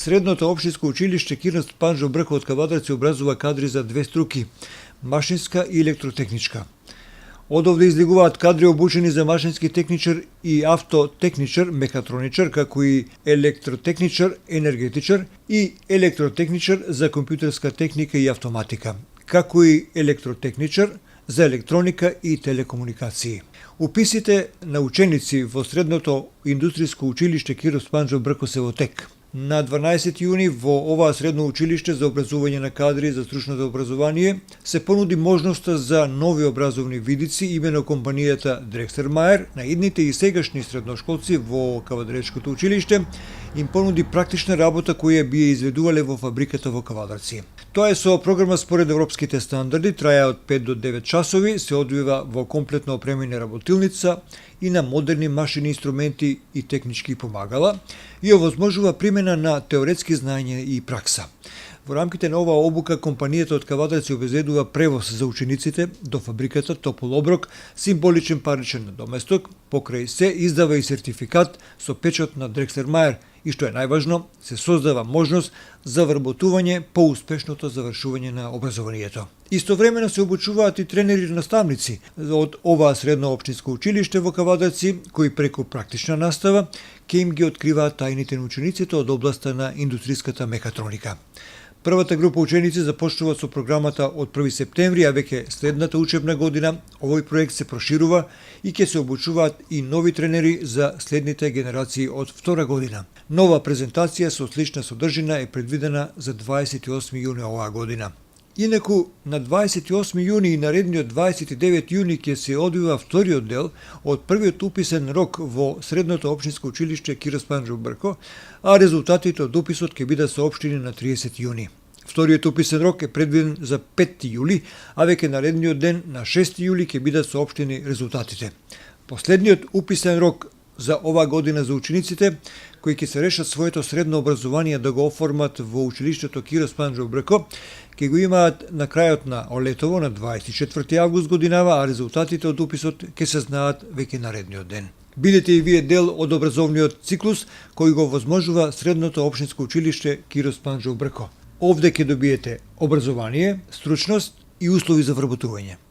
Средното општинско училиште Кирос Панџо Брко од Кавадарци образува кадри за две струки – машинска и електротехничка. Одовде излегуваат кадри обучени за машински техничар и автотехничар, мехатроничар, како и електротехничар, енергетичар и електротехничар за компјутерска техника и автоматика, како и електротехничар за електроника и телекомуникации. Уписите на ученици во Средното индустријско училиште Кирос Панџо Брко се во тек. На 12 јуни во оваа средно училиште за образување на кадри за стручното образование се понуди можноста за нови образовни видици имено компанијата Дрекстермајер на идните и сегашни средношколци во Кавадаречкото училиште им понуди практична работа која би ја изведувале во фабриката во Кавадарци. Тоа е со програма според европските стандарди, траја од 5 до 9 часови, се одвива во комплетно опремена работилница и на модерни машини, инструменти и технички помагала и овозможува примена на теоретски знаења и пракса. Во рамките на оваа обука, компанијата од Кавадарци обезбедува превоз за учениците до фабриката топол оброк, символичен паричен надоместок, покрај се издава и сертификат со печат на Дрекстермајер и што е најважно, се создава можност за вработување по успешното завршување на образованието. Истовремено се обучуваат и тренери и наставници од оваа средно општинско училиште во Кавадарци, кои преку практична настава ќе им ги откриваат тајните на учениците од областа на индустријската мехатроника. Првата група ученици започнуваат со програмата од 1 септември, а веќе следната учебна година овој проект се проширува и ќе се обучуваат и нови тренери за следните генерации од втора година. Нова презентација со слична содржина е предвидена за 28 јуни оваа година. Инаку, на 28 јуни и наредниот 29 јуни ќе се одвива вториот дел од првиот уписен рок во Средното општинско училиште Кирос Панџо Брко, а резултатите од уписот ќе бидат соопштени на 30 јуни. Вториот уписен рок е предвиден за 5 јули, а веќе наредниот ден на 6 јули ќе бидат соопштени резултатите. Последниот уписен рок за оваа година за учениците кои ќе се решат своето средно образование да го оформат во училиштето Кирос Панџо Брко, ќе го имаат на крајот на летово на 24 август годинава, а резултатите од уписот ќе се знаат веќе наредниот ден. Бидете и вие дел од образовниот циклус кој го возможува Средното општинско училиште Кирос Панџо Брко. Овде ќе добиете образование, стручност и услови за вработување.